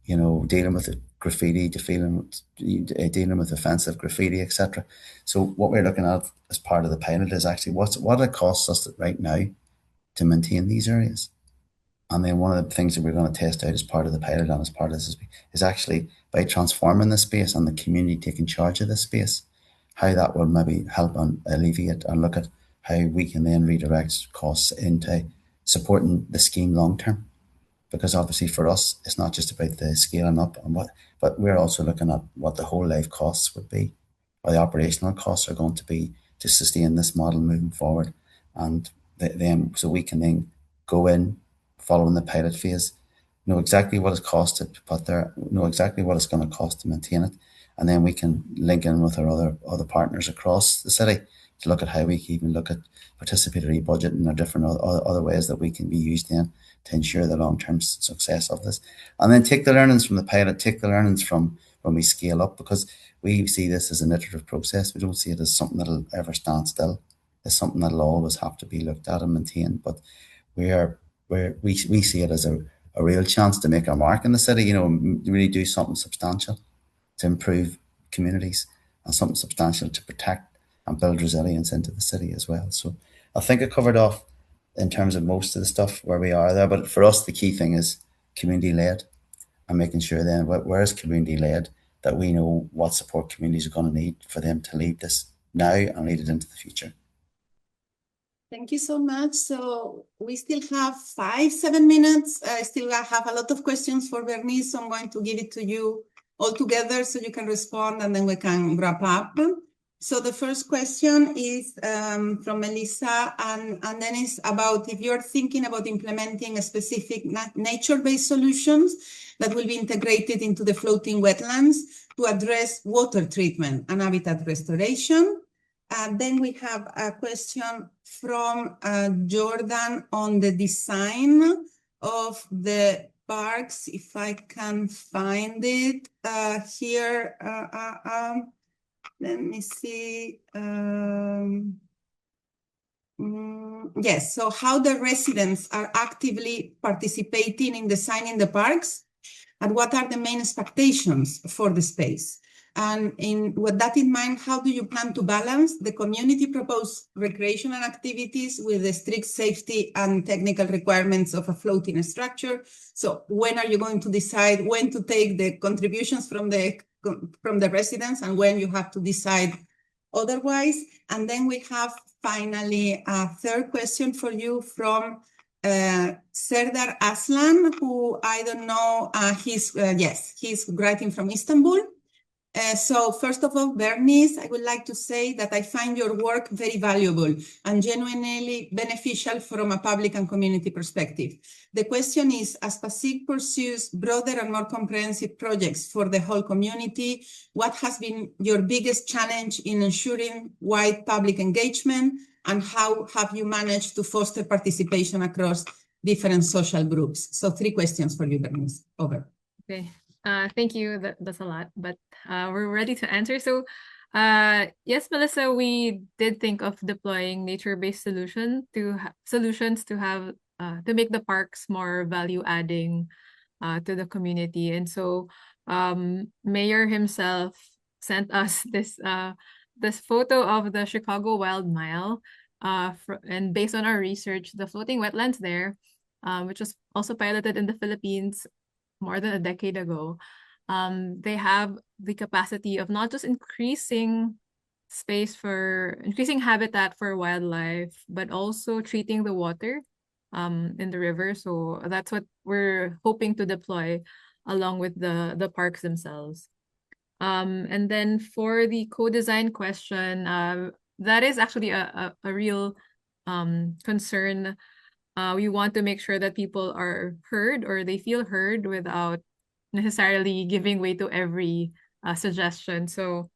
dealing with the graffiti, dealing with offensive graffiti, etc. So what we're looking at as part of the pilot is actually what it costs us right now to maintain these areas. And then one of the things that we're going to test out as part of the pilot and as part of this is actually by transforming the space and the community taking charge of this space, how that will maybe help and alleviate and look at how we can then redirect costs into supporting the scheme long term. Because obviously for us, it's not just about the scaling up but we're also looking at what the whole life costs would be, or the operational costs are going to be to sustain this model moving forward. And then so we can then go in following the pilot phase, know exactly what it costs to put there, know exactly what it's going to cost to maintain it, and then we can link in with our other partners across the city to look at how we can even look at participatory budgeting or different other ways that we can be used in to ensure the long-term success of this. And then take the learnings from the pilot, take the learnings from when we scale up, because we see this as an iterative process. We don't see it as something that'll ever stand still. It's something that'll always have to be looked at and maintained. But we see it as a real chance to make our mark in the city, really do something substantial to improve communities and something substantial to protect and build resilience into the city as well. So I think I covered off in terms of most of the stuff where we are there. But for us, the key thing is community-led and making sure then where is community-led, that we know what support communities are going to need for them to lead this now and lead it into the future. Thank you so much. So we still have 7 minutes. I still have a lot of questions for Bernice, so I'm going to give it to you all together so you can respond and then we can wrap up. So the first question is from Melissa, and then it's about if you're thinking about implementing a specific nature-based solutions that will be integrated into the floating wetlands to address water treatment and habitat restoration. And then we have a question from Jordan on the design of the parks, if I can find it here. Let me see. Yes, so how the residents are actively participating in designing the parks, and what are the main expectations for the space? And with that in mind, how do you plan to balance the community proposed recreational activities with the strict safety and technical requirements of a floating structure? So when are you going to decide when to take the contributions from the residents and when you have to decide otherwise? And then we have finally a third question for you from Serdar Aslan, who I don't know, he's writing from Istanbul. So first of all, Bernice, I would like to say that I find your work very valuable and genuinely beneficial from a public and community perspective. The question is, as PASIC pursues broader and more comprehensive projects for the whole community, what has been your biggest challenge in ensuring wide public engagement, and how have you managed to foster participation across different social groups? So 3 questions for you, Bernice. Over. Okay. Thank you. That's a lot, but we're ready to answer. So yes, Melissa, we did think of deploying nature-based solutions to have to make the parks more value-adding to the community. And so Mayor himself sent us this photo of the Chicago Wild Mile, and based on our research, the floating wetlands there, which was also piloted in the Philippines more than a decade ago, they have the capacity of not just increasing habitat for wildlife, but also treating the water in the river. So that's what we're hoping to deploy along with the parks themselves. And then for the co-design question, that is actually a real concern. We want to make sure that people are heard, or they feel heard, without necessarily giving way to every suggestion. So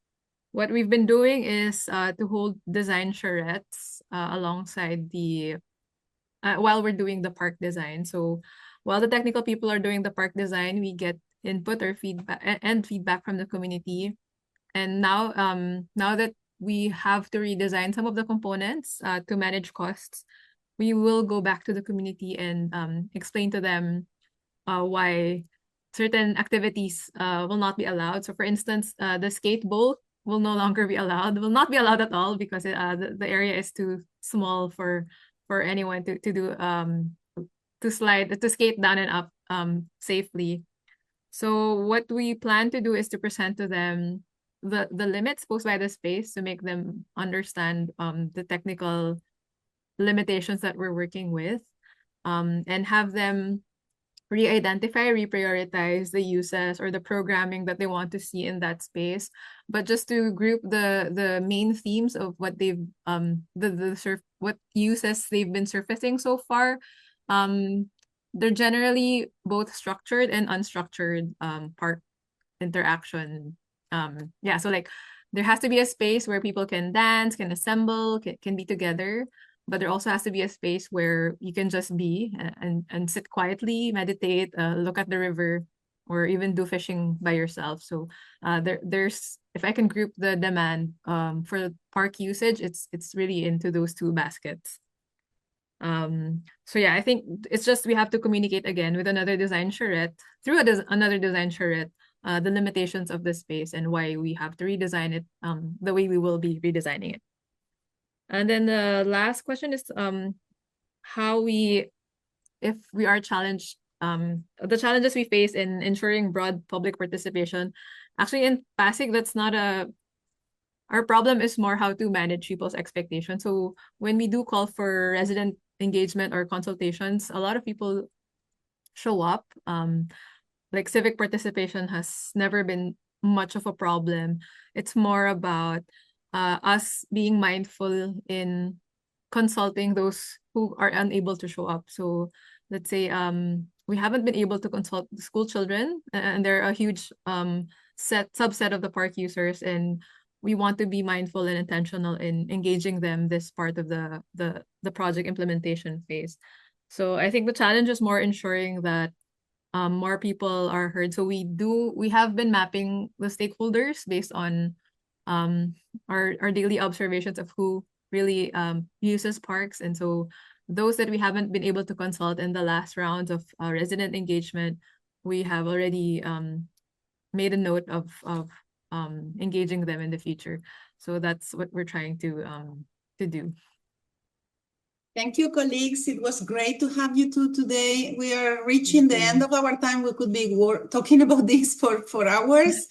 what we've been doing is to hold design charrettes alongside while we're doing the park design. So while the technical people are doing the park design, we get input or feedback and feedback from the community. And now that we have to redesign some of the components to manage costs, we will go back to the community and explain to them why certain activities will not be allowed. So for instance, the skate bowl will no longer be allowed, will not be allowed at all, because the area is too small for anyone to do to skate down and up safely. So what we plan to do is to present to them the limits posed by the space to make them understand the technical limitations that we're working with, and have them re-identify, reprioritize the uses or the programming that they want to see in that space. But just to group the main themes of what they've what uses they've been surfacing so far, they're generally both structured and unstructured park interaction. Yeah, so like there has to be a space where people can dance, can assemble, can be together. But there also has to be a space where you can just be and sit quietly, meditate, look at the river, or even do fishing by yourself. So there's, if I can group the demand for the park usage, it's really into those two baskets. So yeah, I think it's just we have to communicate again with another design charrette through another design charrette, the limitations of the space and why we have to redesign it the way we will be redesigning it. And then the last question is how if we are challenged, the challenges we face in ensuring broad public participation. Actually, in Pasig, that's not our problem is more how to manage people's expectations. So when we do call for resident engagement or consultations, a lot of people show up. Like civic participation has never been much of a problem. It's more about us being mindful in consulting those who are unable to show up. So let's say we haven't been able to consult the school children, and they're a huge subset of the park users, and we want to be mindful and intentional in engaging them this part of the project implementation phase. So I think the challenge is more ensuring that more people are heard. So we have been mapping the stakeholders based on our daily observations of who really uses parks. And so those that we haven't been able to consult in the last rounds of resident engagement, we have already made a note of engaging them in the future. So that's what we're trying to do. Thank you, colleagues. It was great to have you two today. We are reaching the end of our time. We could be talking about this for hours.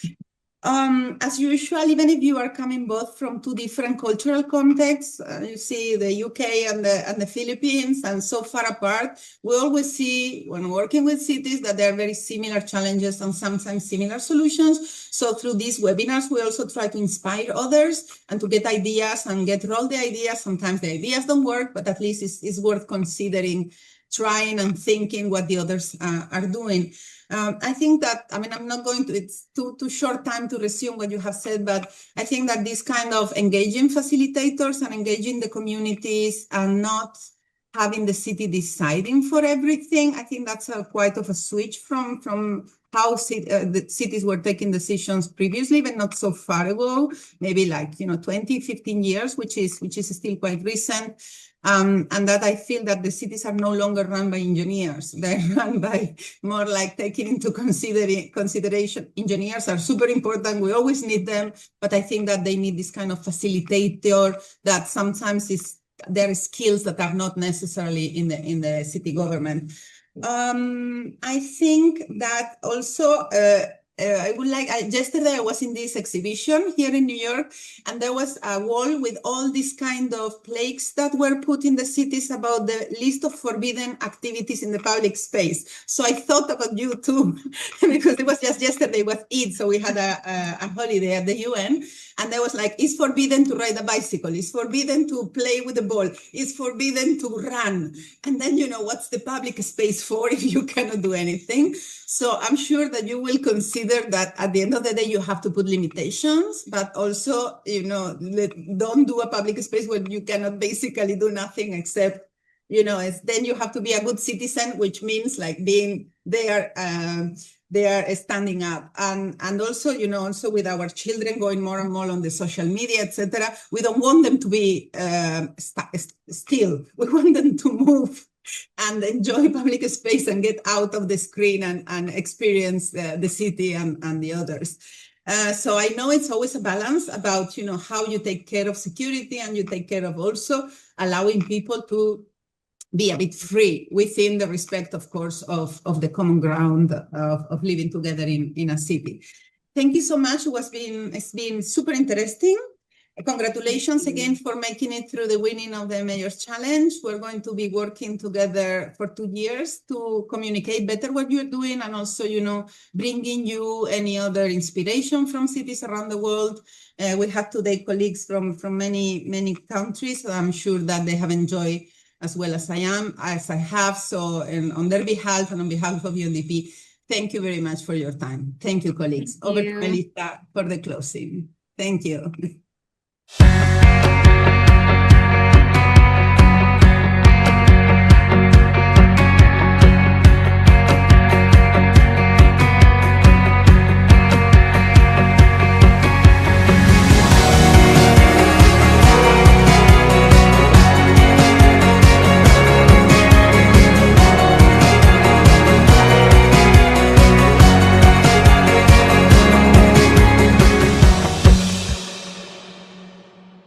As usual, even if you are coming both from two different cultural contexts, you see the UK and the Philippines, and so far apart, we always see when working with cities that there are very similar challenges and sometimes similar solutions. So through these webinars, we also try to inspire others and to get ideas and get roll the ideas. Sometimes the ideas don't work, but at least it's worth considering, trying and thinking what the others are doing. I think that, I mean, I'm not going to, it's too short time to resume what you have said, but I think that this kind of engaging facilitators and engaging the communities and not having the city deciding for everything, I think that's quite of a switch from how the cities were taking decisions previously, but not so far ago, maybe like, 20, 15 years, which is still quite recent. And that I feel that the cities are no longer run by engineers. They're run by more like taking into consideration. Engineers are super important. We always need them, but I think that they need this kind of facilitator that sometimes there are skills that are not necessarily in the city government. I think that also I would like, yesterday I was in this exhibition here in New York, and there was a wall with all these kind of plaques that were put in the cities about the list of forbidden activities in the public space. So I thought about you too, because it was just yesterday, it was Eid, so we had a holiday at the UN, and there was like, it's forbidden to ride a bicycle, it's forbidden to play with the ball, it's forbidden to run. And then, what's the public space for if you cannot do anything? So I'm sure that you will consider that at the end of the day, you have to put limitations, but also, don't do a public space where you cannot basically do nothing except, then you have to be a good citizen, which means like being there, they are standing up. And also, you know, also with our children going more and more on the social media, etc., we don't want them to be still. We want them to move and enjoy public space and get out of the screen and experience the city and the others. So I know it's always a balance about, you know, how you take care of security and you take care of also allowing people to be a bit free within the respect, of course, of the common ground of living together in a city. Thank you so much. It's been super interesting. Congratulations again for making it through the winning of the Mayor's Challenge. We're going to be working together for 2 years to communicate better what you're doing and also, you know, bringing you any other inspiration from cities around the world. We have today colleagues from many countries. So I'm sure that they have enjoyed as well as I have. So on their behalf and on behalf of UNDP, thank you very much for your time. Thank you, colleagues. Thank Over you. to Melissa for the closing. Thank you.